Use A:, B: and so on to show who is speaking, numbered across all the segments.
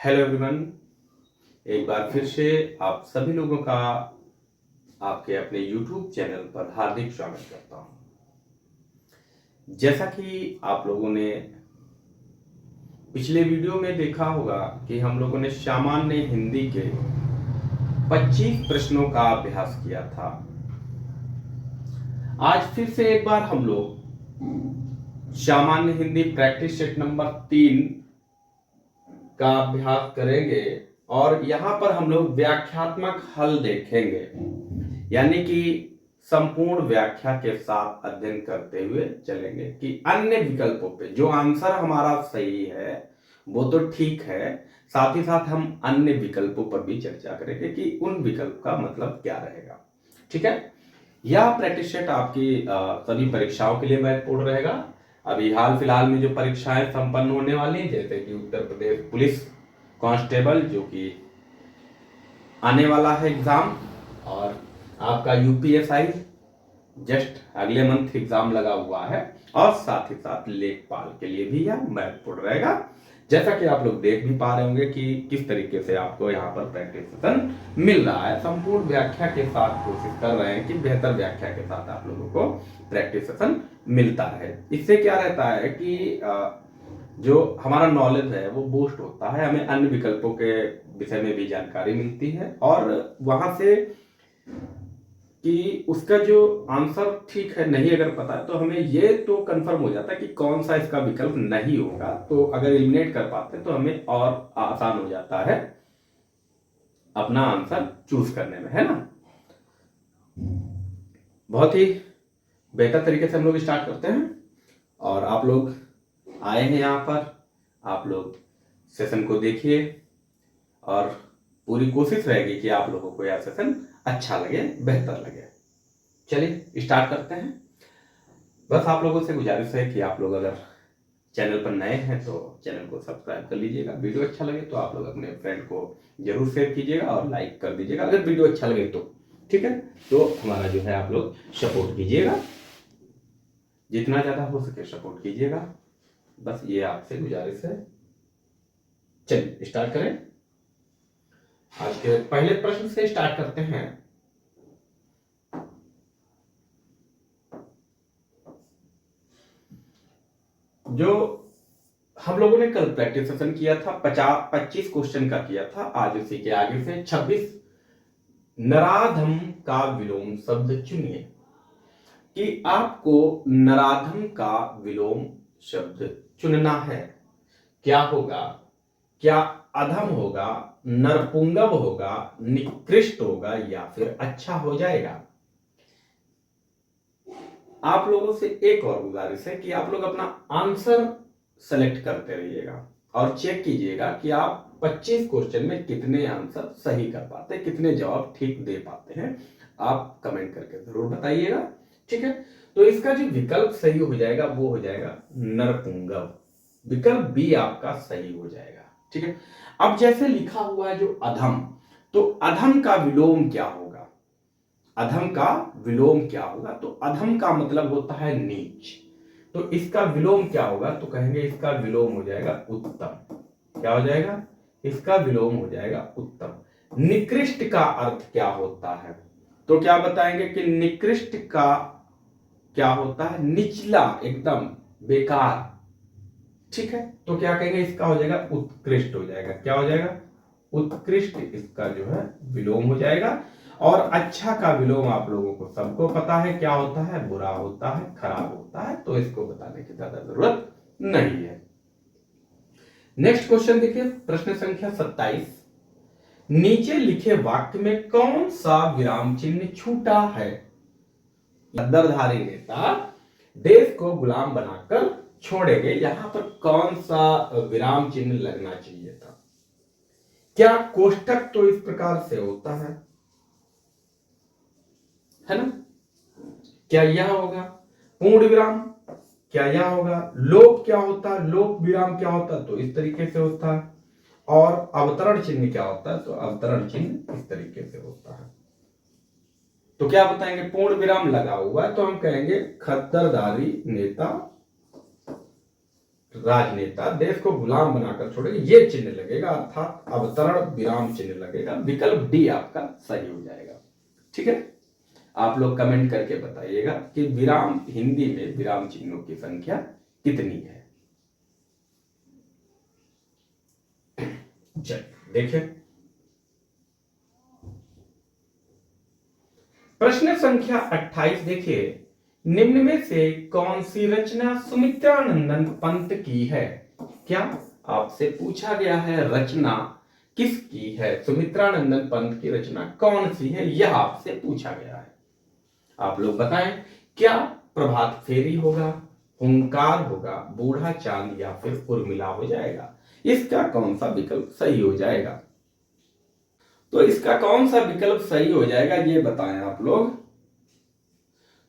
A: Hello everyone. एक बार फिर से आप सभी लोगों का आपके अपने YouTube चैनल पर हार्दिक स्वागत करता हूं। जैसा कि आप लोगों ने पिछले वीडियो में देखा होगा कि हम लोगों ने सामान्य हिंदी के 25 प्रश्नों का अभ्यास किया था। आज फिर से एक बार हम लोग सामान्य हिंदी प्रैक्टिस सेट नंबर 3 का अभ्यास करेंगे और यहां पर हम लोग व्याख्यात्मक हल देखेंगे, यानी कि संपूर्ण व्याख्या के साथ अध्ययन करते हुए चलेंगे कि अन्य विकल्पों पे जो आंसर हमारा सही है वो तो ठीक है, साथ ही साथ हम अन्य विकल्पों पर भी चर्चा करेंगे कि उन विकल्प का मतलब क्या रहेगा। ठीक है, यह प्रैक्टिस सेट आपकी सभी परीक्षाओं के लिए महत्वपूर्ण रहेगा। अभी हाल फिलहाल में जो परीक्षाएं संपन्न होने वाली हैं, जैसे कि उत्तर प्रदेश पुलिस कांस्टेबल जो कि आने वाला है एग्जाम, और आपका यूपीएसआई जस्ट अगले मंथ एग्जाम लगा हुआ है, और साथ ही साथ लेखपाल के लिए भी यह महत्वपूर्ण रहेगा। जैसा कि आप लोग देख भी पा रहे होंगे कि किस तरीके से आपको यहाँ पर प्रैक्टिस सेशन मिल रहा है। संपूर्ण व्याख्या के साथ कोशिश कर रहे हैं कि बेहतर व्याख्या के साथ आप लोगों को प्रैक्टिस सेशन मिलता है। इससे क्या रहता है कि जो हमारा नॉलेज है वो बूस्ट होता है, हमें अन्य विकल्पों के विषय में भी जानकारी मिलती है, और वहां से कि उसका जो आंसर ठीक है नहीं अगर पता है तो हमें ये तो कंफर्म हो जाता है कि कौन सा इसका विकल्प नहीं होगा। तो अगर एलिमिनेट कर पाते तो हमें और आसान हो जाता है अपना आंसर चूज करने में, है ना। बहुत ही बेहतर तरीके से हम लोग स्टार्ट करते हैं, और आप लोग आए हैं यहाँ पर, आप लोग सेशन को देखिए और पूरी कोशिश रहेगी कि आप लोगों को यह सेशन अच्छा लगे, बेहतर लगे। चलिए स्टार्ट करते हैं। बस आप लोगों से गुजारिश है कि आप लोग अगर चैनल पर नए हैं तो चैनल को सब्सक्राइब कर लीजिएगा। वीडियो अच्छा लगे तो आप लोग अपने फ्रेंड को जरूर शेयर कीजिएगा और लाइक कर दीजिएगा अगर वीडियो अच्छा लगे तो। ठीक है, तो हमारा जो है आप लोग सपोर्ट कीजिएगा, जितना ज्यादा हो सके सपोर्ट कीजिएगा, बस ये आपसे गुजारिश है। चलिए स्टार्ट करें। आज के पहले प्रश्न से स्टार्ट करते हैं। जो हम लोगों ने कल प्रैक्टिस सेशन किया था 25 क्वेश्चन का किया था, आज उसी के आगे से 26 नराधम का विलोम शब्द चुनिए। कि आपको नराधम का विलोम शब्द चुनना है। क्या होगा? क्या अधम होगा, नरपुंगव होगा, निकृष्ट होगा, या फिर अच्छा हो जाएगा? आप लोगों से एक और गुजारिश है कि आप लोग अपना आंसर सेलेक्ट करते रहिएगा और चेक कीजिएगा कि आप 25 क्वेश्चन में कितने आंसर सही कर पाते हैं, कितने जवाब ठीक दे पाते हैं। आप कमेंट करके जरूर बताइएगा। ठीक है, तो इसका जो विकल्प सही हो जाएगा वो हो जाएगा नरपुंगव। विकल्प बी आपका सही हो जाएगा। ठीक है, अब जैसे लिखा हुआ है जो अधम, तो अधम का विलोम क्या होगा? अधम का विलोम क्या होगा? तो अधम का मतलब होता है नीच, तो इसका विलोम क्या होगा? तो कहेंगे इसका विलोम हो जाएगा उत्तम। क्या हो जाएगा? इसका विलोम हो जाएगा उत्तम। निकृष्ट का अर्थ क्या होता है? तो क्या बताएंगे कि निकृष्ट का क्या होता है? निचला, एकदम बेकार। ठीक है, तो क्या कहेंगे? इसका हो जाएगा उत्कृष्ट हो जाएगा। क्या हो जाएगा? उत्कृष्ट इसका जो है विलोम हो जाएगा। और अच्छा का विलोम आप लोगों को सबको पता है क्या होता है? बुरा होता है, खराब होता है, तो इसको बताने की ज्यादा जरूरत नहीं है। नेक्स्ट क्वेश्चन देखिए, प्रश्न संख्या 27। नीचे लिखे वाक्य में कौन सा विराम चिन्ह छूटा है? गद्दारधारी नेता देश को गुलाम बनाकर छोड़ेंगे, यहां पर कौन सा विराम चिन्ह लगना चाहिए था? क्या कोष्टक तो इस प्रकार से होता है ना? क्या यह होगा पूर्ण विराम? क्या यह होगा लोप? क्या होता है लोप विराम? क्या होता है? तो इस तरीके से होता है। और अवतरण चिन्ह क्या होता है? तो अवतरण चिन्ह इस तरीके से होता है। तो क्या बताएंगे? पूर्ण विराम लगा हुआ है तो हम कहेंगे खद्दरदारी नेता राजनेता देश को गुलाम बनाकर छोड़ेगा, ये चिन्ह लगेगा, अर्थात अवतरण विराम चिन्ह लगेगा। विकल्प डी आपका सही हो जाएगा। ठीक है, आप लोग कमेंट करके बताइएगा कि विराम हिंदी में विराम चिन्हों की संख्या कितनी है। चलिए देखिए, प्रश्न संख्या 28 देखिए, निम्न में से कौन सी रचना सुमित्रानंदन पंत की है? क्या आपसे पूछा गया है रचना किसकी है? सुमित्रानंदन पंत की रचना कौन सी है, यह आपसे पूछा गया है। आप लोग बताएं, क्या प्रभात फेरी होगा, हुंकार होगा, बूढ़ा चांद या फिर उर्मिला हो जाएगा? इसका कौन सा विकल्प सही हो जाएगा? तो इसका कौन सा विकल्प सही हो जाएगा ये बताएं आप लोग।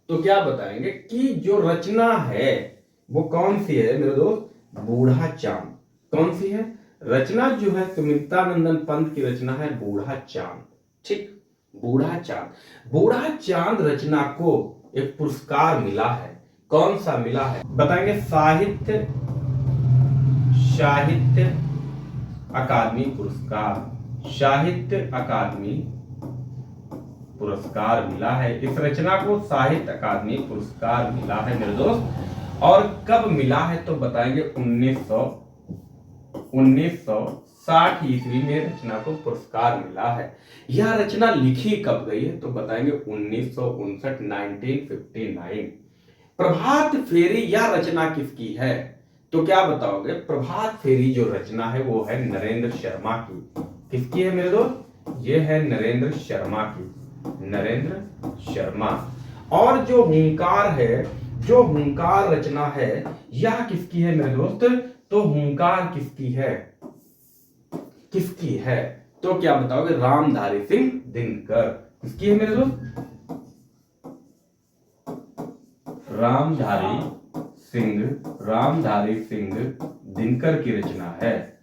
A: तो क्या बताएंगे कि जो रचना है वो कौन सी है मेरे दोस्त? बूढ़ा चांद। कौन सी है रचना? जो है सुमित्रानंदन पंत की रचना है बूढ़ा चांद। ठीक, बूढ़ा चांद। बूढ़ा चांद रचना को एक पुरस्कार मिला है, कौन सा मिला है बताएंगे? साहित्य अकादमी पुरस्कार। साहित्य अकादमी पुरस्कार मिला है इस रचना को, साहित्य अकादमी पुरस्कार मिला है मेरे दोस्त। और कब मिला है तो बताएंगे 1960 ईस्वी में रचना को पुरस्कार मिला है। यह रचना लिखी कब गई है तो बताएंगे 1959, 1959। प्रभात फेरी यह रचना किसकी है तो क्या बताओगे? प्रभात फेरी जो रचना है वो है नरेंद्र शर्मा की। किसकी है मेरे दोस्त? ये है नरेंद्र शर्मा की, नरेंद्र शर्मा। और जो हुंकार है, जो हुंकार रचना है यह किसकी है मेरे दोस्त? तो हुंकार किसकी है? किसकी है तो क्या बताओगे? रामधारी सिंह दिनकर। किसकी है मेरे दोस्त? रामधारी सिंह दिनकर की रचना है।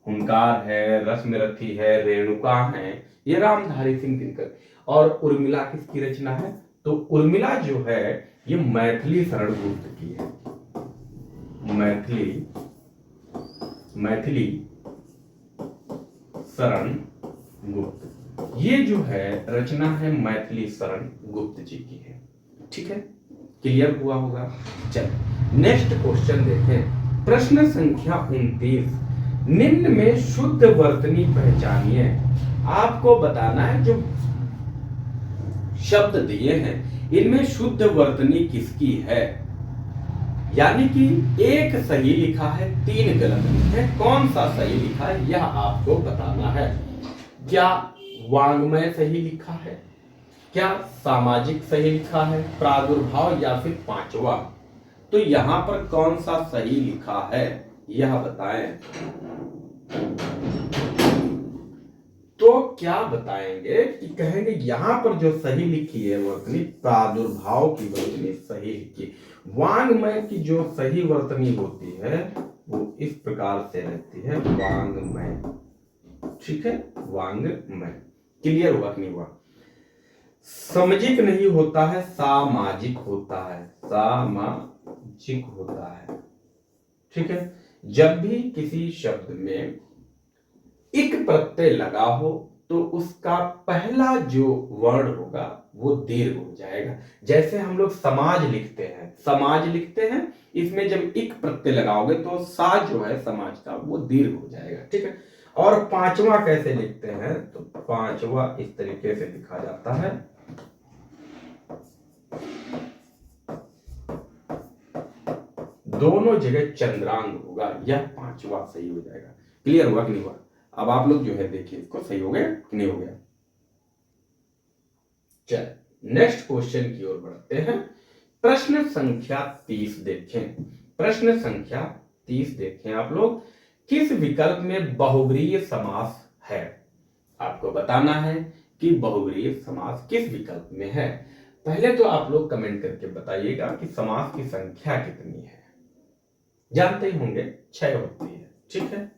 A: हुंकार है, रश्मिरथी है, रेणुका है, ये रामधारी सिंह दिनकर। और उर्मिला किसकी रचना है? तो उर्मिला जो है ये मैथिली शरण गुप्त की है। मैथिली शरण गुप्त, ये जो है रचना है मैथिली शरण गुप्त जी की है। ठीक है, क्लियर हुआ होगा। चलिए नेक्स्ट क्वेश्चन देखें, प्रश्न संख्या 29। निम्न में शुद्ध वर्तनी पहचानिए। आपको बताना है जो शब्द दिए हैं इनमें शुद्ध वर्तनी किसकी है, यानी कि एक सही लिखा है, 3 गलत है, कौन सा सही लिखा है यह आपको बताना है। क्या वांग्मय सही लिखा है, क्या सामाजिक सही लिखा है, प्रादुर्भाव या फिर 5वां? तो यहां पर कौन सा सही लिखा है यह बताएं। तो क्या बताएंगे कि कहेंगे यहां पर जो सही लिखी है वर्तनी, प्रादुर्भाव की वर्तनी सही लिखी। वांग्मय की जो सही वर्तनी होती है वो इस प्रकार से रहती है, वांग्मय। ठीक है, वांग्मय। क्लियर हुआ कि नहीं हुआ? सामाजिक नहीं होता है, सामाजिक होता है, सामाजिक होता है। ठीक है, जब भी किसी शब्द में इक प्रत्यय लगा हो तो उसका पहला जो वर्ण होगा वो दीर्घ हो जाएगा। जैसे हम लोग समाज लिखते हैं, इसमें जब इक प्रत्यय लगाओगे तो सा जो है समाज का वो दीर्घ हो जाएगा। ठीक है, और 5वां कैसे लिखते हैं तो 5वां इस तरीके से लिखा जाता है, दोनों जगह चंद्रांग होगा, यह 5वां सही हो जाएगा। क्लियर हुआ कि नहीं हुआ? अब आप लोग जो है देखिए इसको सही हो गया कि नहीं हो गया। चल नेक्स्ट क्वेश्चन की ओर बढ़ते हैं। प्रश्न संख्या 30 देखें। प्रश्न संख्या 30 देखें आप लोग, किस विकल्प में बहुव्रीहि समास है? आपको बताना है कि बहुव्रीहि समास किस विकल्प में है। पहले तो आप लोग कमेंट करके बताइएगा कि समास की संख्या कितनी है। जानते ही होंगे 6 होती है। ठीक है,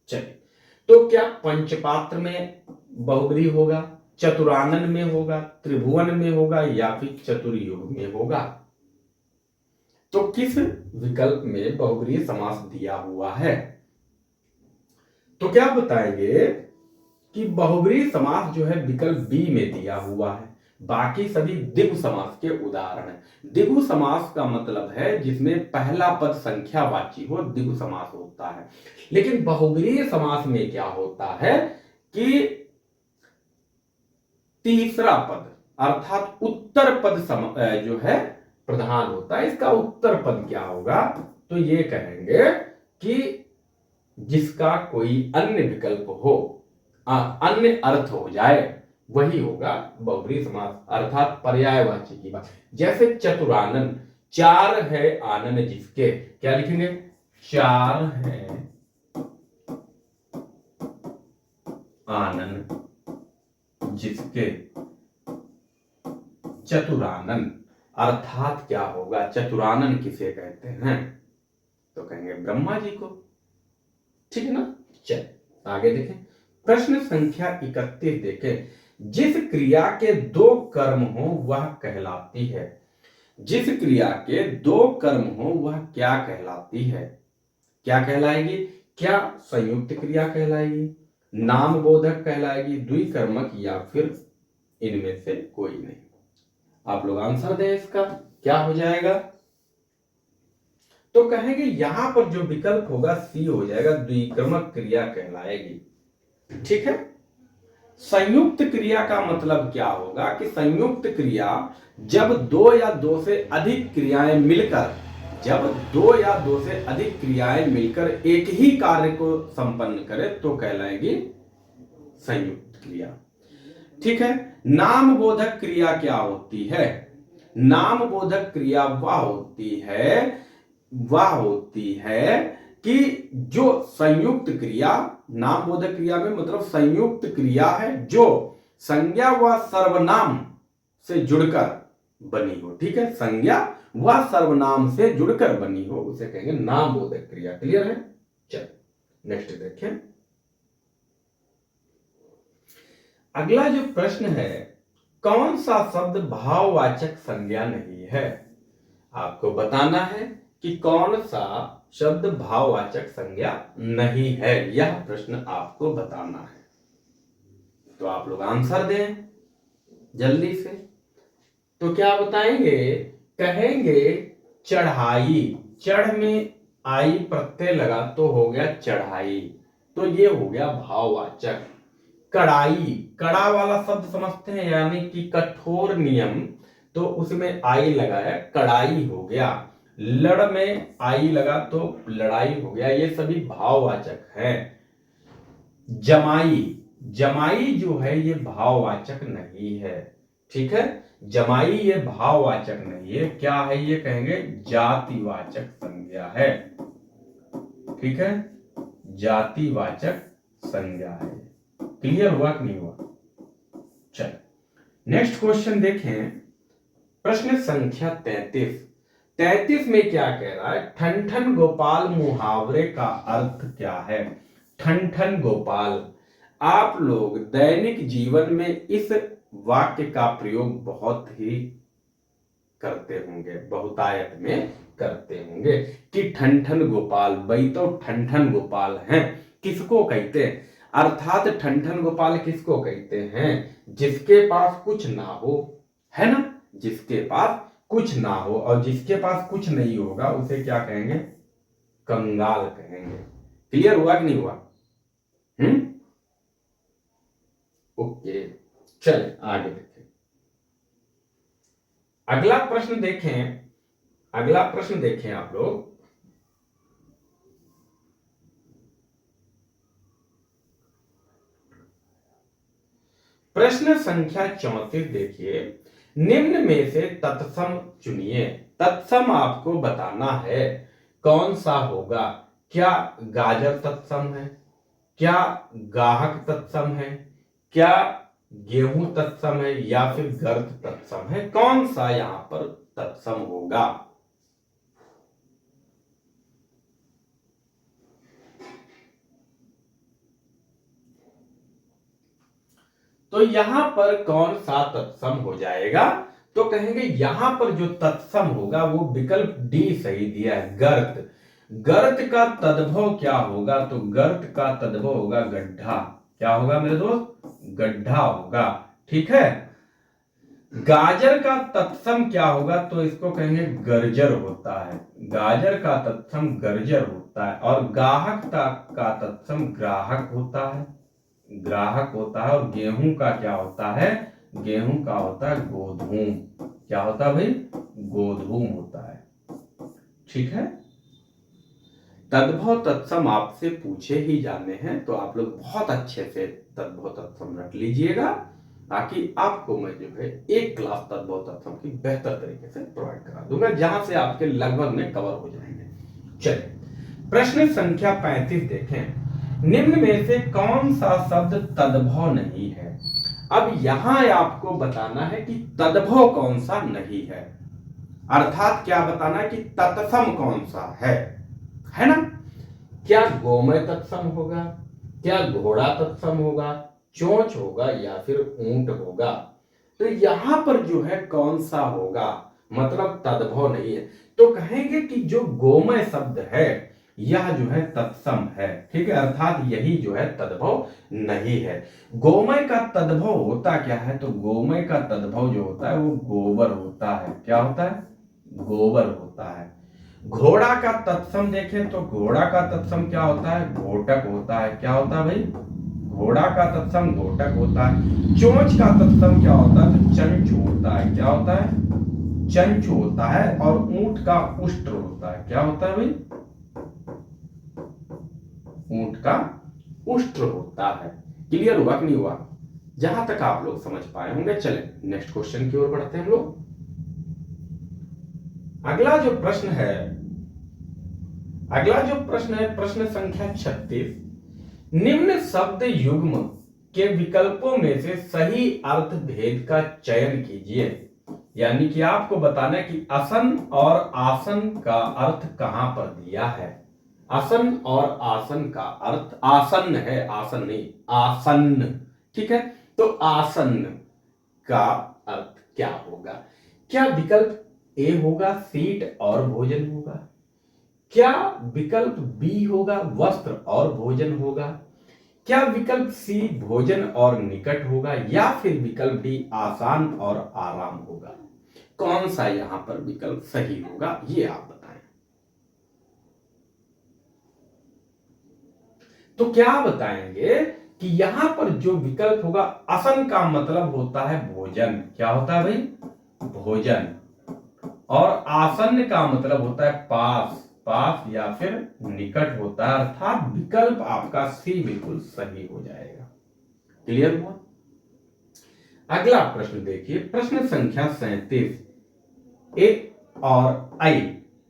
A: चलिए तो क्या पंचपात्र में बहुव्रीहि होगा, चतुरानन में होगा, त्रिभुवन में होगा या फिर चतुर्युग में होगा? तो किस विकल्प में बहुब्रीहि समास दिया हुआ है? तो क्या बताएंगे कि बहुब्रीहि समास जो है विकल्प बी में दिया हुआ है। बाकी सभी द्विगु समास के उदाहरण हैं। द्विगु समास का मतलब है जिसमें पहला पद संख्यावाची हो, द्विगु समास होता है। लेकिन बहुब्रीहि समास में क्या होता है कि तीसरा पद अर्थात उत्तर पद जो है प्रधान होता है। इसका उत्तर पद क्या होगा? तो ये कहेंगे कि जिसका कोई अन्य विकल्प हो, अन्य अर्थ हो जाए, वही होगा बहुब्रीहि समास अर्थात पर्यायवाची की बात। जैसे चतुरानन, चार है आनन जिसके, क्या लिखेंगे? चार है आनन जिसके चतुरानन, अर्थात क्या होगा? चतुरानन किसे कहते हैं? तो कहेंगे ब्रह्मा जी को। ठीक है ना? चल आगे देखें। प्रश्न संख्या 31 देखें। जिस क्रिया के दो कर्म हो वह कहलाती है। जिस क्रिया के दो कर्म हो वह क्या कहलाती है? क्या कहलाएगी? क्या संयुक्त क्रिया कहलाएगी, नाम बोधक कहलाएगी, द्विकर्मक, या फिर इनमें से कोई नहीं? आप लोग आंसर दें इसका, क्या हो जाएगा? तो कहेंगे यहां पर जो विकल्प होगा सी हो जाएगा, द्विकर्मक क्रिया कहलाएगी। ठीक है। संयुक्त क्रिया का मतलब क्या होगा कि संयुक्त क्रिया जब दो या दो से अधिक क्रियाएं मिलकर, जब दो या दो से अधिक क्रियाएं मिलकर एक ही कार्य को संपन्न करे तो कहलाएगी संयुक्त क्रिया। ठीक है। नाम बोधक क्रिया क्या होती है? नाम बोधक क्रिया वह होती है कि जो संयुक्त क्रिया, नाम बोधक क्रिया में मतलब संयुक्त क्रिया है जो संज्ञा व सर्वनाम से जुड़कर बनी हो। ठीक है, संज्ञा व सर्वनाम से जुड़कर बनी हो, उसे कहेंगे नाम बोधक क्रिया। क्लियर है? चल नेक्स्ट देखें। अगला जो प्रश्न है, कौन सा शब्द भाववाचक संज्ञा नहीं है? आपको बताना है कि कौन सा शब्द भाववाचक संज्ञा नहीं है, यह प्रश्न आपको बताना है। तो आप लोग आंसर दें जल्दी से। तो क्या बताएंगे? कहेंगे चढ़ाई, चढ़ में आई प्रत्यय लगा तो हो गया चढ़ाई, तो ये हो गया भाववाचक। कड़ाई, कड़ा वाला शब्द समझते हैं, यानी कि कठोर नियम, तो उसमें आई लगाया, कड़ाई हो गया। लड़ में आई लगा तो लड़ाई हो गया। ये सभी भाववाचक हैं। जमाई, जमाई जो है ये भाववाचक नहीं है। ठीक है, जमाई ये भाववाचक नहीं है। क्या है ये? कहेंगे जातिवाचक संज्ञा है। ठीक है, जातिवाचक संज्ञा है। क्लियर हुआ कि नहीं हुआ? चल नेक्स्ट क्वेश्चन देखें। प्रश्न संख्या 33। 33 में क्या कह रहा है? ठन ठन गोपाल मुहावरे का अर्थ क्या है? ठन ठन गोपाल, आप लोग दैनिक जीवन में इस वाक्य का प्रयोग बहुत ही करते होंगे, बहुतायत में करते होंगे कि ठन ठन गोपाल, भाई तो ठन ठन गोपाल हैं। किसको कहते हैं? अर्थात ठन ठन गोपाल किसको कहते हैं? जिसके पास कुछ ना हो, है ना? जिसके पास कुछ ना हो, और जिसके पास कुछ नहीं होगा उसे क्या कहेंगे? कंगाल कहेंगे। क्लियर हुआ कि नहीं हुआ? ओके, चलिए आगे देखें। अगला प्रश्न देखें, अगला प्रश्न देखें आप लोग। प्रश्न संख्या 34 देखिए। निम्न में से तत्सम चुनिए। तत्सम आपको बताना है कौन सा होगा। क्या गाजर तत्सम है? क्या गाहक तत्सम है? क्या गेहूं तत्सम है? या फिर गर्द तत्सम है? कौन सा यहां पर तत्सम होगा? तो यहां पर कौन सा तत्सम हो जाएगा? तो कहेंगे यहां पर जो तत्सम होगा वो विकल्प डी सही दिया है, गर्त। गर्त का तद्भव क्या होगा? तो गर्त का तद्भव होगा गड्ढा। क्या होगा मेरे दोस्त? गड्ढा होगा। ठीक है। गाजर का तत्सम क्या होगा? तो इसको कहेंगे गर्जर होता है। गाजर का तत्सम गर्जर होता है। और गाहक का तत्सम ग्राहक होता है। ग्राहक होता है। और गेहूं का क्या होता है? गेहूं का होता है गोधूम। क्या होता है भाई? गोधूम होता है। ठीक है। तद्भव तत्सम आपसे पूछे ही जाने हैं, तो आप लोग बहुत अच्छे से तद्भव तत्सम रख लीजिएगा, ताकि आपको मैं जो है एक क्लास तद्भव तत्सम की बेहतर तरीके से प्रोवाइड करा दूंगा, जहां से आपके लगभग में कवर हो जाएंगे। चलिए प्रश्न संख्या 35 देखें। निम्न में से कौन सा शब्द तद्भव नहीं है? अब यहां आपको बताना है कि तद्भव कौन सा नहीं है, अर्थात क्या बताना है कि तत्सम कौन सा है ना? क्या गोमय तत्सम होगा? क्या घोड़ा तत्सम होगा? चोंच होगा या फिर ऊंट होगा? तो यहां पर जो है कौन सा होगा, मतलब तद्भव नहीं है। तो कहेंगे कि जो गोमय शब्द है यह जो है तत्सम है। ठीक है, अर्थात यही जो है तद्भव नहीं है। गोमय का तद्भव होता क्या है? तो गोमय का तद्भव जो होता है वो गोबर होता है। क्या होता है? गोबर होता है। घोड़ा का तत्सम देखें तो घोड़ा का तत्सम क्या होता है? घोटक होता है। क्या होता है भाई? घोड़ा का तत्सम घोटक होता है। चोंच का तत्सम क्या होता है? तो चंचू होता है। क्या होता है? चंचू होता है। और ऊंट का उष्ट्र होता है। क्या होता है भाई? ऊंट का उष्ट्र होता है। क्लियर हुआ कि नहीं हुआ? जहां तक आप लोग समझ पाए होंगे। चले नेक्स्ट क्वेश्चन की ओर बढ़ते हैं हम लोग। अगला जो प्रश्न है प्रश्न संख्या 36। निम्न शब्द युग्म के विकल्पों में से सही अर्थ भेद का चयन कीजिए। यानी कि आपको बताना है कि असन और आसन का अर्थ कहां पर दिया है। असन और आसन का अर्थ, आसन है, आसन नहीं, आसन्न। ठीक है, तो आसन्न का अर्थ क्या होगा? क्या विकल्प ए होगा सीट और भोजन होगा? क्या विकल्प बी होगा वस्त्र और भोजन होगा? क्या विकल्प सी भोजन और निकट होगा? या फिर विकल्प डी आसान और आराम होगा? कौन सा यहां पर विकल्प सही होगा, ये आप बताएं। तो क्या बताएंगे कि यहां पर जो विकल्प होगा, असन का मतलब होता है भोजन। क्या होता है भाई? भोजन। और आसन्न का मतलब होता है पास, पास या फिर निकट होता है, अर्थात विकल्प आपका सी बिल्कुल सही हो जाएगा। क्लियर हुआ? अगला प्रश्न देखिए, प्रश्न संख्या 37। ए और आई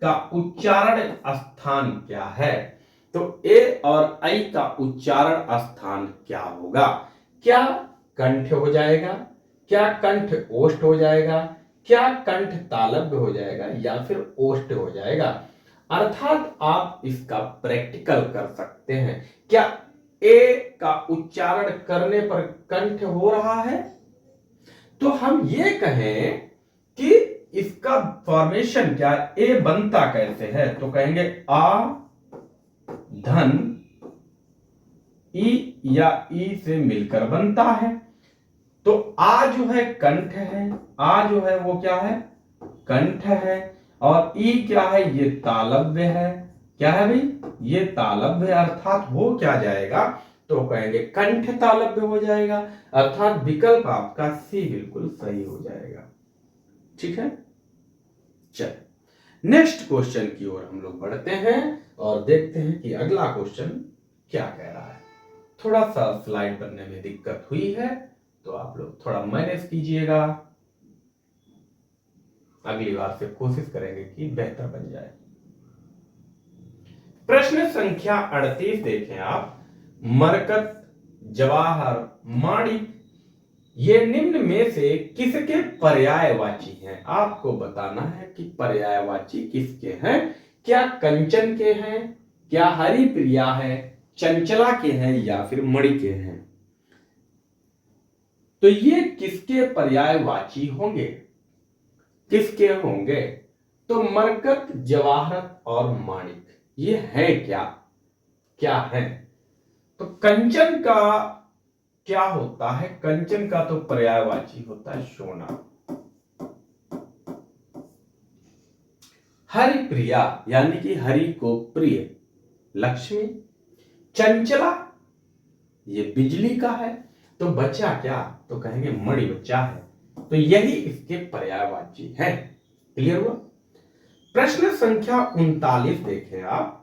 A: का उच्चारण स्थान क्या है? तो ए और आई का उच्चारण स्थान क्या होगा? क्या कंठ हो जाएगा? क्या कंठ ओष्ठ हो जाएगा? क्या कंठ तालव्य हो जाएगा? या फिर ओष्ठ हो जाएगा? अर्थात आप इसका प्रैक्टिकल कर सकते हैं। क्या ए का उच्चारण करने पर कंठ हो रहा है? तो हम ये कहें कि इसका फॉर्मेशन क्या है, ए बनता कैसे है? तो कहेंगे आ धन ई या ई से मिलकर बनता है। तो आ जो है कंठ है, आ जो है वो क्या है? कंठ है। और ई क्या है? ये तालव्य है। क्या है भाई? ये तालव्य है, अर्थात हो क्या जाएगा? तो कहेंगे कंठ तालव्य हो जाएगा, अर्थात विकल्प आपका सी बिल्कुल सही हो जाएगा। ठीक है, चल नेक्स्ट क्वेश्चन की ओर हम लोग बढ़ते हैं और देखते हैं कि अगला क्वेश्चन क्या कह रहा है। थोड़ा सा स्लाइड बनने में दिक्कत हुई है, तो आप लोग थोड़ा मैनेज कीजिएगा। अगली बार से कोशिश करेंगे कि बेहतर बन जाए। प्रश्न संख्या 38 देखें आप। मरकत, जवाहर, माणिक ये निम्न में से किसके पर्यायवाची हैं? आपको बताना है कि पर्यायवाची किसके हैं। क्या कंचन के हैं? क्या हरिप्रिया है? चंचला के हैं? या फिर मणि के हैं? तो ये किसके पर्यायवाची होंगे? किसके होंगे? तो मरकत, जवाहरत और माणिक, ये है क्या? क्या है? तो कंचन का क्या होता है? कंचन का तो पर्यायवाची होता है सोना। हरि प्रिया यानी कि हरि को प्रिय, लक्ष्मी। चंचला, ये बिजली का है। तो बचा क्या? तो कहेंगे मणि बचा है। तो यही इसके पर्यायवाची है। क्लियर हुआ? प्रश्न संख्या 39 देखें आप।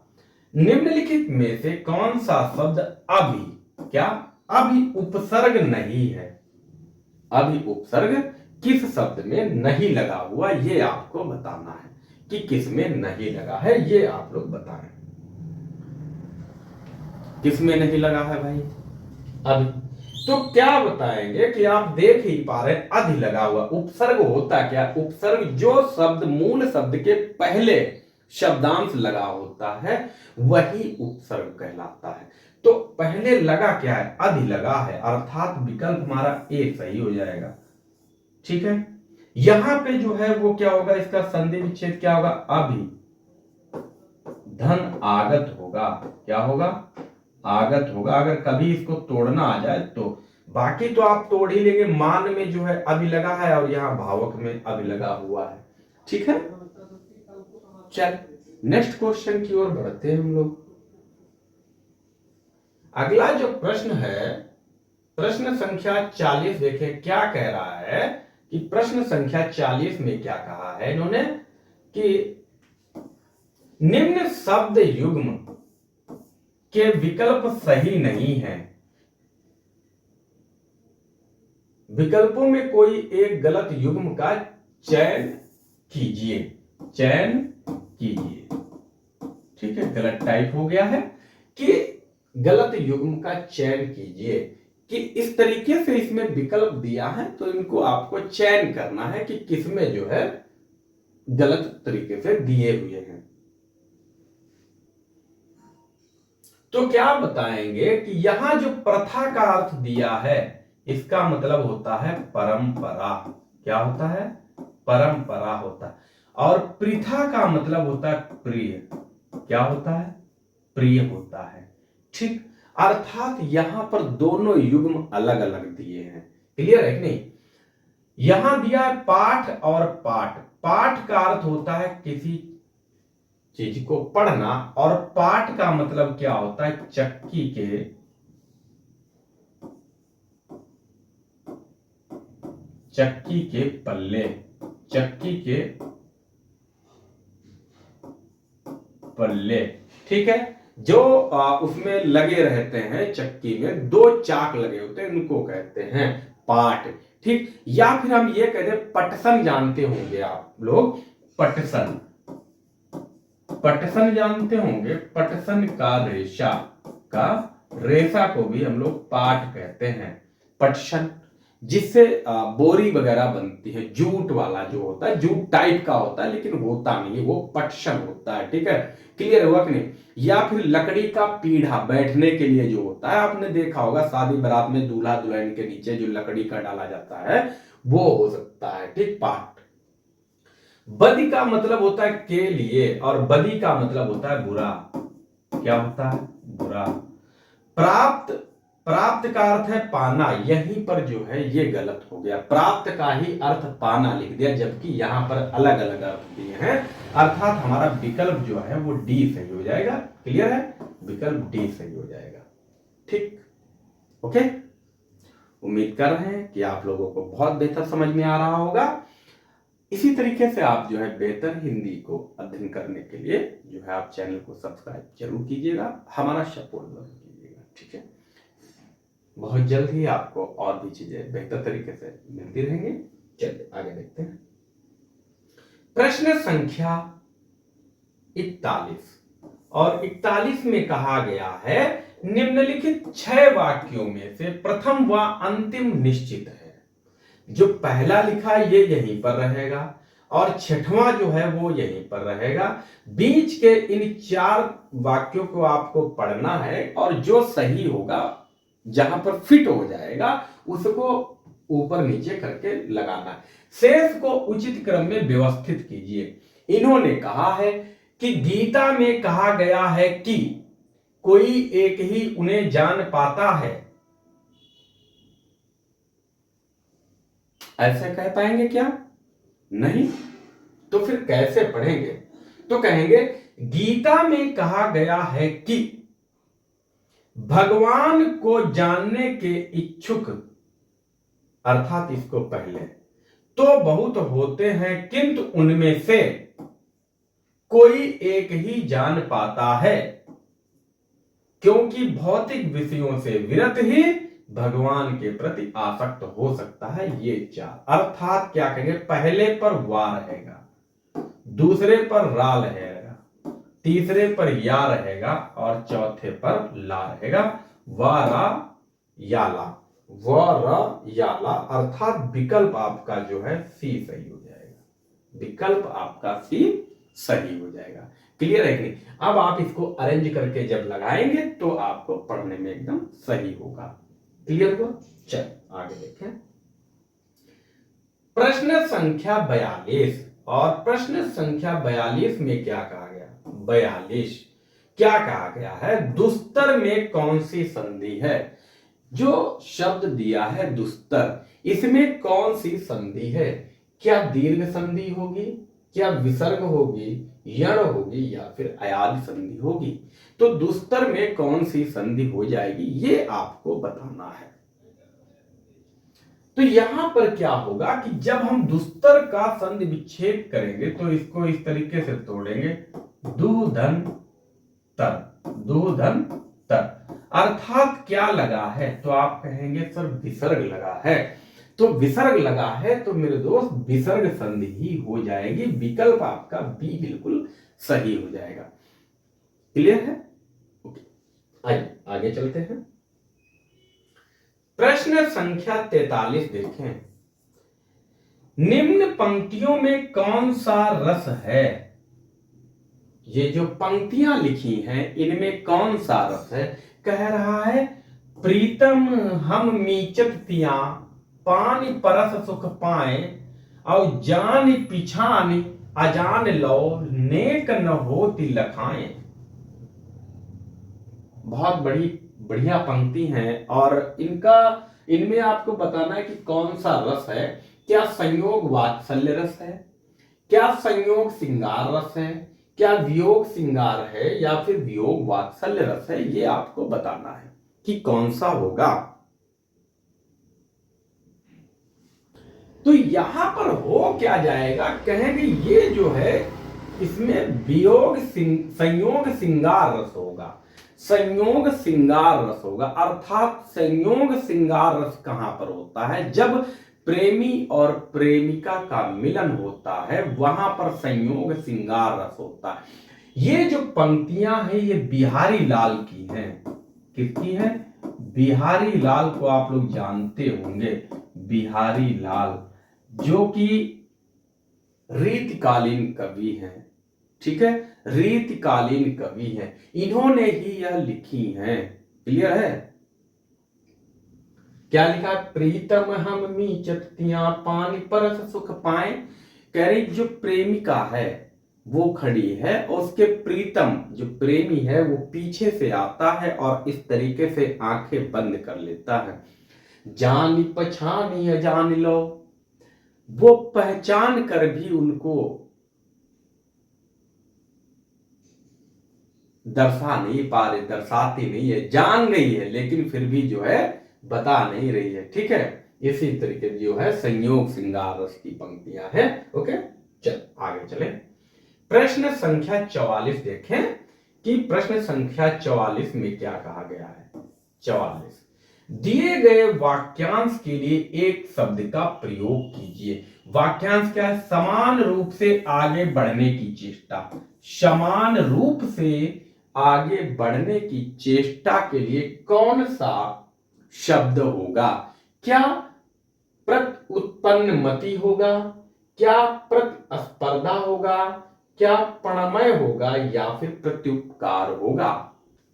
A: निम्नलिखित में से कौन सा शब्द अभी, क्या अभी उपसर्ग नहीं है? अभी उपसर्ग किस शब्द में नहीं लगा हुआ, ये आपको बताना है कि किस में नहीं लगा है, ये आप लोग बताएं। किस में नहीं लगा है भाई? अभी। तो क्या बताएंगे कि आप देख ही पा रहे, अधि लगा हुआ। उपसर्ग होता क्या? उपसर्ग जो शब्द मूल शब्द के पहले शब्दांश लगा होता है वही उपसर्ग कहलाता है। तो पहले लगा क्या है? अधि लगा है, अर्थात विकल्प हमारा ए सही हो जाएगा। ठीक है। यहां पे जो है वो क्या होगा? इसका संधि विच्छेद क्या होगा? अभी धन आगत होगा। क्या होगा? आगत होगा। अगर कभी इसको तोड़ना आ जाए तो, बाकी तो आप तोड़ ही लेंगे। मान में जो है अभी लगा है और यहां भावक में अभी लगा हुआ है। ठीक है। चल नेक्स्ट क्वेश्चन की ओर बढ़ते हैं हम लोग। अगला जो प्रश्न है, प्रश्न संख्या 40 देखें क्या कह रहा है कि प्रश्न संख्या 40 में क्या कहा है इन्होंने कि निम्न शब्द युग्म के विकल्प सही नहीं है। विकल्पों में कोई एक गलत युग्म का चयन कीजिए। चयन कीजिए। ठीक है, गलत टाइप हो गया है कि गलत युग्म का चयन कीजिए, कि इस तरीके से इसमें विकल्प दिया है तो इनको आपको चयन करना है कि किसमें जो है गलत तरीके से दिए हुए हैं। तो क्या बताएंगे कि यहां जो प्रथा का अर्थ दिया है इसका मतलब होता है परंपरा। क्या होता है? परंपरा होता है। और प्रथा का मतलब होता है प्रिय। क्या होता है? प्रिय होता है। ठीक। अर्थात यहां पर दोनों युग्म अलग अलग दिए हैं। क्लियर है कि नहीं? यहां दिया है पाठ और पाठ। पाठ का अर्थ होता है किसी चीज को पढ़ना, और पाठ का मतलब क्या होता है? चक्की के पल्ले। चक्की के पल्ले। ठीक है। जो उसमें लगे रहते हैं, चक्की में दो चाक लगे होते हैं, उनको कहते हैं पाठ। ठीक। या फिर हम ये कहते हैं पटसन। जानते होंगे आप लोग पटसन। पटसन जानते होंगे। पटसन का रेशा को भी हम लोग पाट कहते हैं। पटसन जिससे बोरी वगैरह बनती है, जूट वाला जो होता है, जूट टाइप का होता है लेकिन होता नहीं है, वो पटसन होता है। ठीक है। क्लियर हुआ कि नहीं? या फिर लकड़ी का पीढ़ा बैठने के लिए जो होता है, आपने देखा होगा शादी बारात में दूल्हा दुल्हन के नीचे जो लकड़ी का डाला जाता है वो हो सकता है। ठीक। पाट। बदी का मतलब होता है के लिए, और बदी का मतलब होता है बुरा। क्या होता है? बुरा। प्राप्त। प्राप्त का अर्थ है पाना। यहीं पर जो है ये गलत हो गया। प्राप्त का ही अर्थ पाना लिख दिया, जबकि यहां पर अलग अलग अर्थ दिए हैं। अर्थात हमारा विकल्प जो है वो डी सही हो जाएगा। क्लियर है? विकल्प डी सही हो जाएगा। ठीक। ओके। उम्मीद कर रहे हैं कि आप लोगों को बहुत बेहतर समझ में आ रहा होगा। इसी तरीके से आप जो है बेहतर हिंदी को अध्ययन करने के लिए जो है आप चैनल को सब्सक्राइब जरूर कीजिएगा, हमारा सपोर्ट जरूर कीजिएगा। ठीक है। बहुत जल्द ही आपको और भी चीजें बेहतर तरीके से मिलती रहेंगी। चलिए आगे देखते हैं। प्रश्न संख्या 41, और 41 में कहा गया है निम्नलिखित 6 वाक्यों में से प्रथम व अंतिम निश्चित है। जो पहला लिखा ये यहीं पर रहेगा और छठवां जो है वो यहीं पर रहेगा। बीच के इन 4 वाक्यों को आपको पढ़ना है और जो सही होगा, जहां पर फिट हो जाएगा, उसको ऊपर नीचे करके लगाना है। शेष को उचित क्रम में व्यवस्थित कीजिए। इन्होंने कहा है कि गीता में कहा गया है कि कोई एक ही उन्हें जान पाता है। ऐसे कह पाएंगे क्या? नहीं। तो फिर कैसे पढ़ेंगे? तो कहेंगे गीता में कहा गया है कि भगवान को जानने के इच्छुक, अर्थात इसको पहले, तो बहुत होते हैं किंतु उनमें से कोई एक ही जान पाता है, क्योंकि भौतिक विषयों से विरत ही भगवान के प्रति आसक्त हो सकता है। ये चार, अर्थात क्या कहेंगे, पहले पर वा रहेगा, दूसरे पर रा रहेगा, तीसरे पर या रहेगा और चौथे पर ला रहेगा। वारा याला, वारा याला, अर्थात विकल्प आपका जो है सी सही हो जाएगा। विकल्प आपका सी सही हो जाएगा। क्लियर है कि नहीं? अब आप इसको अरेंज करके जब लगाएंगे तो आपको पढ़ने में एकदम सही होगा। क्लियर हुआ? चल आगे देखें। प्रश्न संख्या 42, और प्रश्न संख्या 42 में क्या कहा गया? 42 क्या कहा गया है? दुस्तर में कौन सी संधि है? जो शब्द दिया है दुस्तर, इसमें कौन सी संधि है? क्या दीर्घ संधि होगी, क्या विसर्ग होगी, यण होगी, या फिर अयाद संधि होगी? तो दुस्तर में कौन सी संधि हो जाएगी ये आपको बताना है। तो यहां पर क्या होगा कि जब हम दुस्तर का संधि विच्छेद करेंगे तो इसको इस तरीके से तोड़ेंगे, दु धन तर, दु धन तर, अर्थात क्या लगा है? तो आप कहेंगे सर विसर्ग लगा है। तो विसर्ग लगा है तो मेरे दोस्त विसर्ग संधि ही हो जाएगी। विकल्प आपका बी बिल्कुल सही हो जाएगा। क्लियर है? ओके, आइए आगे चलते हैं। प्रश्न संख्या 43 देखें। निम्न पंक्तियों में कौन सा रस है? ये जो पंक्तियां लिखी हैं इनमें कौन सा रस है? कह रहा है प्रीतम हम मीचत तिया पानी परस सुख पाए, और जान पिछान अजान लो नेक न होती लखाएं। बहुत बड़ी बढ़िया पंक्ति है और इनमें आपको बताना है कि कौन सा रस है। क्या संयोग वात्सल्य रस है, क्या संयोग श्रृंगार रस है, क्या वियोग श्रृंगार है, या फिर वियोग वात्सल्य रस है? ये आपको बताना है कि कौन सा होगा। तो यहां पर हो क्या जाएगा? कहेंगे ये जो है इसमें वियोग संयोग श्रृंगार रस होगा, संयोग श्रृंगार रस होगा। अर्थात संयोग श्रृंगार रस कहां पर होता है? जब प्रेमी और प्रेमिका का मिलन होता है वहां पर संयोग श्रृंगार रस होता है। ये जो पंक्तियां हैं ये बिहारी लाल की हैं। किसकी है? बिहारी लाल को आप लोग जानते होंगे, बिहारी लाल जो कि रीतकालीन कवि हैं। ठीक है, रीतकालीन कवि हैं, इन्होंने ही यह लिखी हैं। क्लियर है? क्या लिखा? प्रीतम हम मीचत तिया पानी परस सुख पाए। कह रही जो प्रेमिका है वो खड़ी है और उसके प्रीतम जो प्रेमी है वो पीछे से आता है और इस तरीके से आंखें बंद कर लेता है। जानी पछानी अजान लो, वो पहचान कर भी उनको दर्शा नहीं पा रही, दर्शाती नहीं है, जान गई है लेकिन फिर भी जो है बता नहीं रही है। ठीक है, इसी तरीके जो है संयोग श्रृंगार रस की पंक्तियां हैं। ओके, चल आगे चले। प्रश्न संख्या 44 देखें कि प्रश्न संख्या 44 में क्या कहा गया है। 44, दिए गए वाक्यांश के लिए एक शब्द का प्रयोग कीजिए। वाक्यांश क्या है? समान रूप से आगे बढ़ने की चेष्टा। समान रूप से आगे बढ़ने की चेष्टा के लिए कौन सा शब्द होगा? क्या प्रत उत्पन्न मति होगा, क्या प्रतिस्पर्धा होगा, क्या प्रणमय होगा, या फिर प्रत्युपकार होगा?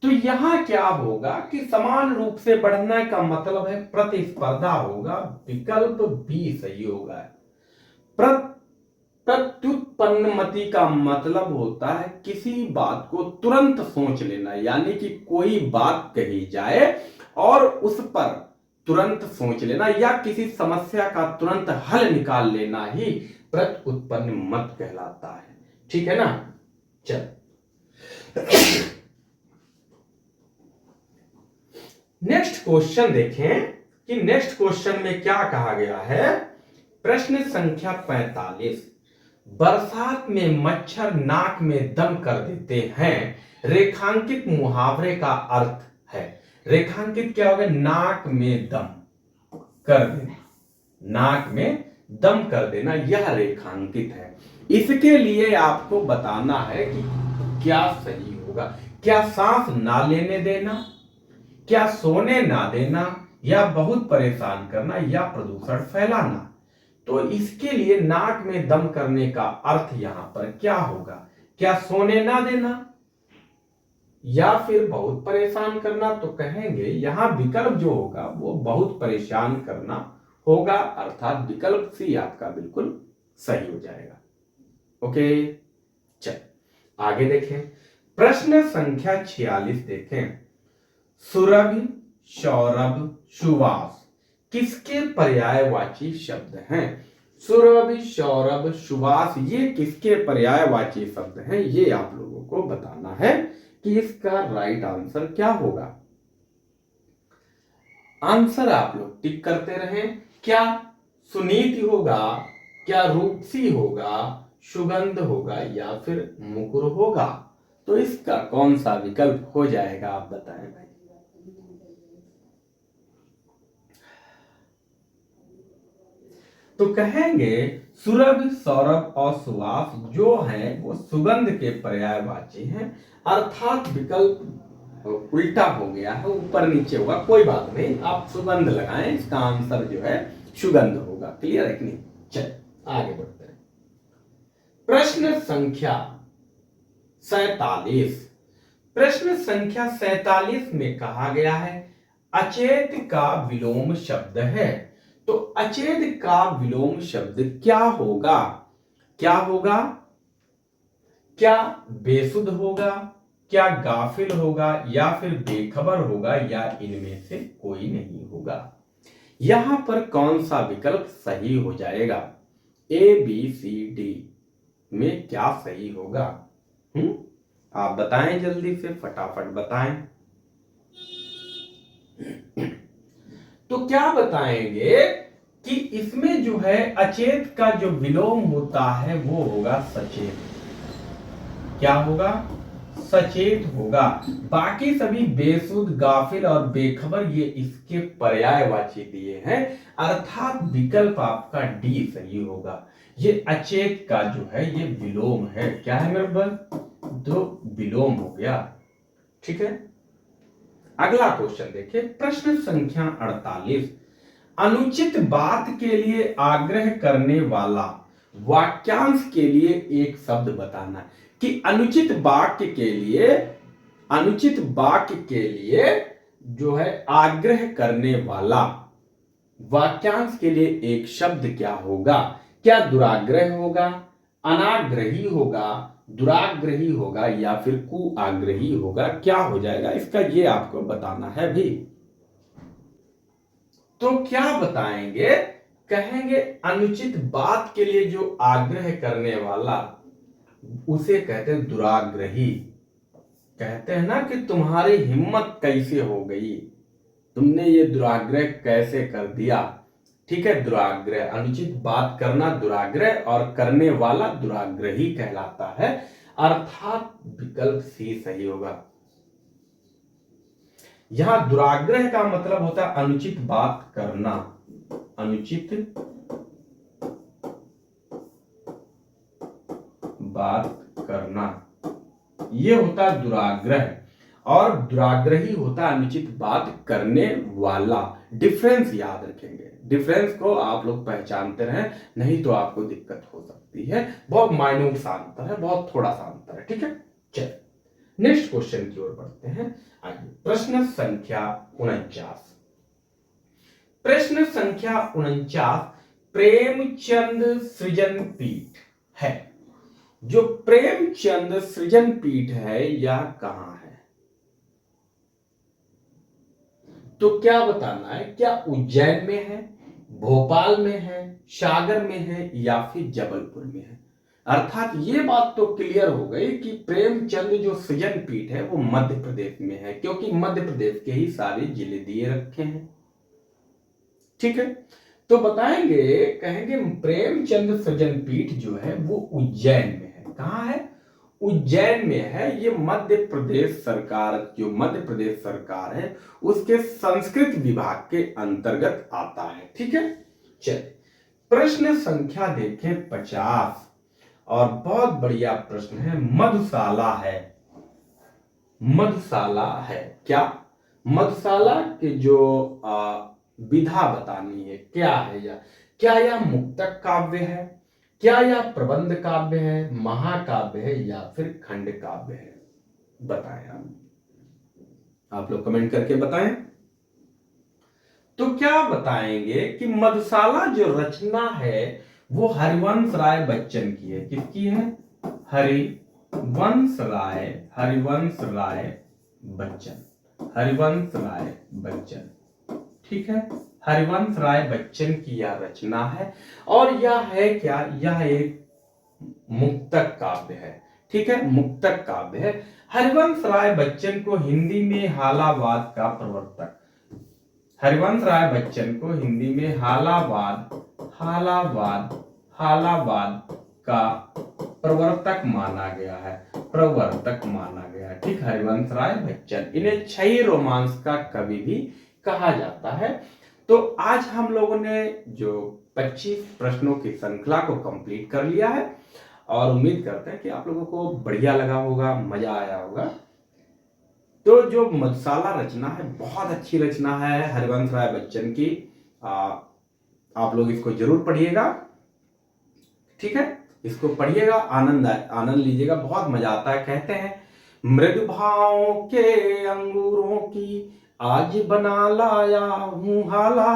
A: तो यहां क्या होगा कि समान रूप से बढ़ने का मतलब है प्रतिस्पर्धा होगा। विकल्प बी सही होगा। प्रत्युत्पन्नमति का मतलब होता है किसी बात को तुरंत सोच लेना, यानी कि कोई बात कही जाए और उस पर तुरंत सोच लेना या किसी समस्या का तुरंत हल निकाल लेना ही प्रत्युत्पन्न मत कहलाता है। ठीक है ना। चल नेक्स्ट क्वेश्चन देखें कि नेक्स्ट क्वेश्चन में क्या कहा गया है। प्रश्न संख्या 45, बरसात में मच्छर नाक में दम कर देते हैं, रेखांकित मुहावरे का अर्थ है। रेखांकित क्या होगा, नाक में दम कर देना, नाक में दम कर देना, यह रेखांकित है। इसके लिए आपको बताना है कि क्या सही होगा। क्या सांस ना लेने देना, क्या सोने ना देना, या बहुत परेशान करना, या प्रदूषण फैलाना। तो इसके लिए नाक में दम करने का अर्थ यहां पर क्या होगा, क्या सोने ना देना या फिर बहुत परेशान करना। तो कहेंगे यहां विकल्प जो होगा वो बहुत परेशान करना होगा, अर्थात विकल्प सी आपका बिल्कुल सही हो जाएगा। ओके, चल आगे देखें। प्रश्न संख्या 46 देखें। सुरभि, सौरभ, सुवास किसके पर्यायवाची शब्द हैं। सुरभि, सौरभ, सुवास ये किसके पर्यायवाची शब्द हैं, ये आप लोगों को बताना है कि इसका राइट आंसर क्या होगा। आंसर आप लोग टिक करते रहें। क्या सुनीति होगा, क्या रूपसी होगा, सुगंध होगा, या फिर मुकुर होगा। तो इसका कौन सा विकल्प हो जाएगा, आप बताएं भाई। तो कहेंगे सुरभि, सौरभ और सुवास जो हैं वो सुगंध के पर्यायवाची हैं, अर्थात विकल्प उल्टा हो गया है, ऊपर नीचे होगा, कोई बात नहीं, आप सुगंध लगाएं, इसका आंसर जो है सुगंध होगा। क्लियर है कि नहीं। चल आगे बढ़ते हैं। प्रश्न संख्या 47, प्रश्न संख्या 47 में कहा गया है अचेत का विलोम शब्द है। तो अचेत का विलोम शब्द क्या होगा, क्या होगा, क्या बेसुध होगा, क्या गाफिल होगा, या फिर बेखबर होगा, या इनमें से कोई नहीं होगा। यहां पर कौन सा विकल्प सही हो जाएगा, ए बी सी डी में क्या सही होगा। आप बताएं, जल्दी से फटाफट बताएं। तो क्या बताएंगे कि इसमें जो है अचेत का जो विलोम होता है वो होगा सचेत। क्या होगा, सचेत होगा। बाकी सभी बेसुध, गाफिल और बेखबर ये इसके पर्यायवाची दिए हैं, अर्थात विकल्प आपका डी सही होगा। ये अचेत का जो है ये विलोम है। क्या है मेरे बस, दो विलोम हो गया। ठीक है, अगला क्वेश्चन देखिए। प्रश्न संख्या 48, अनुचित बात के लिए आग्रह करने वाला वाक्यांश के लिए एक शब्द बताना है कि अनुचित वाक्य के लिए, अनुचित वाक्य के लिए जो है आग्रह करने वाला वाक्यांश के लिए एक शब्द क्या होगा। क्या दुराग्रह होगा, अनाग्रही होगा, दुराग्रही होगा, या फिर कुआग्रही होगा। क्या हो जाएगा इसका, ये आपको बताना है भी। तो क्या बताएंगे, कहेंगे अनुचित बात के लिए जो आग्रह करने वाला उसे कहते हैं दुराग्रही। कहते हैं ना कि तुम्हारी हिम्मत कैसे हो गई, तुमने ये दुराग्रह कैसे कर दिया। ठीक है, दुराग्रह, अनुचित बात करना दुराग्रह और करने वाला दुराग्रही कहलाता है, अर्थात विकल्प सी सही होगा। यहां दुराग्रह का मतलब होता है अनुचित बात करना, अनुचित बात करना, ये होता है दुराग्रह, और दुराग्रही होता है अनुचित बात करने वाला। डिफरेंस याद रखेंगे, डिफरेंस को आप लोग पहचानते रहें, नहीं तो आपको दिक्कत हो सकती है। बहुत माइन्यूट सा अंतर है, बहुत थोड़ा सा अंतर है। ठीक है, चलिए नेक्स्ट क्वेश्चन की ओर बढ़ते हैं। आइए, प्रश्न संख्या 49, प्रश्न संख्या 49, प्रेमचंद सृजन पीठ है। जो प्रेमचंद सृजन पीठ है यह कहां है? तो क्या बताना है, क्या उज्जैन में है, भोपाल में है, सागर में है या फिर जबलपुर में है? अर्थात ये बात तो क्लियर हो गई कि प्रेमचंद जो सृजन पीठ है वो मध्य प्रदेश में है, क्योंकि मध्य प्रदेश के ही सारे जिले दिए रखे हैं। ठीक है, तो बताएंगे, कहेंगे प्रेमचंद सृजन पीठ जो है वो उज्जैन में है। कहां है? उज्जैन में है। ये मध्य प्रदेश सरकार, जो मध्य प्रदेश सरकार है उसके संस्कृत विभाग के अंतर्गत आता है। ठीक है, चलिए प्रश्न संख्या देखें 50, और बहुत बढ़िया प्रश्न है। मधुशाला है, मधुशाला है क्या? मधुशाला के जो विधा बतानी है, क्या है यह? क्या यह मुक्तक काव्य है, क्या यह प्रबंध काव्य है, महाकाव्य है या फिर खंड काव्य है? बताएं आप लोग कमेंट करके बताएं। तो क्या बताएंगे कि मधुशाला जो रचना है वो हरिवंश राय बच्चन की है। किसकी है? हरिवंश राय, हरिवंश राय बच्चन, हरिवंश राय बच्चन। ठीक है, हरिवंश राय बच्चन की यह रचना है और यह है क्या? यह एक मुक्तक काव्य है। ठीक है, मुक्तक काव्य है। हरिवंश राय बच्चन को हिंदी में हालावाद का प्रवर्तक, हरिवंश राय बच्चन को हिंदी में हालावाद, हालावाद, हालावाद का प्रवर्तक माना गया है, प्रवर्तक माना गया है। ठीक, हरिवंश राय बच्चन, इन्हें क्षयी रोमांस का कवि भी कहा जाता है। तो आज हम लोगों ने जो 25 प्रश्नों की श्रृंखला को कंप्लीट कर लिया है और उम्मीद करते हैं कि आप लोगों को बढ़िया लगा होगा, मजा आया होगा। तो जो मधुशाला रचना है बहुत अच्छी रचना है हरिवंश राय बच्चन की। आप लोग इसको जरूर पढ़िएगा। ठीक है, इसको पढ़िएगा, आनंद लीजिएगा, बहुत मजा आता है। कहते हैं मृदु भावों के अंगूरों की आज बना लाया हूं हाला,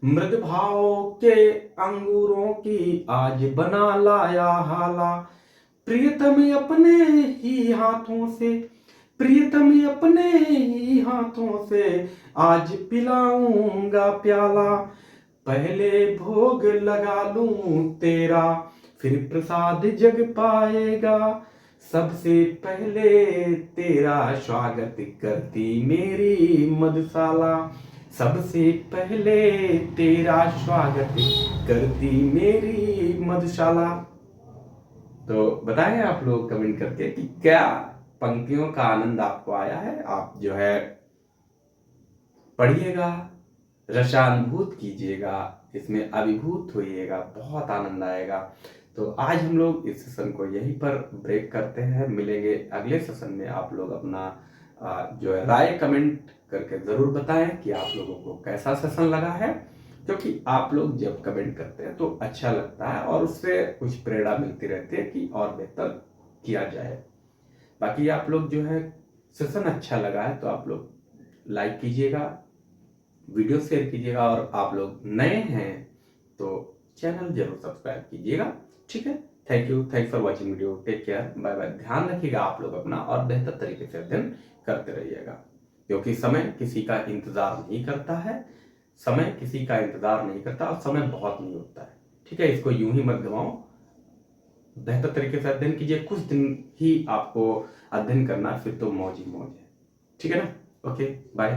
A: मृदु भावों के अंगूरों की आज बना लाया हाला, प्रियतम अपने ही हाथों से, प्रियतम अपने ही हाथों से आज पिलाऊंगा प्याला, पहले भोग लगा लूं तेरा फिर प्रसाद जग पाएगा, सबसे पहले तेरा स्वागत करती मेरी मधुशाला, सबसे पहले तेरा स्वागत करती मेरी मधुशाला। तो बताएं आप लोग कमेंट करके कि क्या पंक्तियों का आनंद आपको आया है। आप जो है पढ़िएगा, रसानुभूत कीजिएगा, इसमें अभिभूत होइएगा, बहुत आनंद आएगा। तो आज हम लोग इस सेशन को यहीं पर ब्रेक करते हैं, मिलेंगे अगले सेशन में। आप लोग अपना जो है राय कमेंट करके ज़रूर बताएं कि आप लोगों को कैसा सेशन लगा है, क्योंकि आप लोग जब कमेंट करते हैं तो अच्छा लगता है और उससे कुछ प्रेरणा मिलती रहती है कि और बेहतर किया जाए। बाकी आप लोग जो है सेशन अच्छा लगा है तो आप लोग लाइक कीजिएगा, वीडियो शेयर कीजिएगा, और आप लोग नए हैं तो चैनल जरूर सब्सक्राइब कीजिएगा। ठीक है, thank you, thanks for watching video, take care, bye bye. ध्यान रखिएगा आप लोग अपना और बेहतर तरीके से अध्ययन करते रहिएगा, क्योंकि समय किसी का इंतजार नहीं करता है, समय किसी का इंतजार नहीं करता और समय बहुत नहीं होता है। ठीक है, इसको यूं ही मत गवाओ, बेहतर तरीके से अध्ययन कीजिए। कुछ दिन ही आपको अध्ययन करना, फिर तो मौज ही मौज है। ठीक है ना, ओके बाय।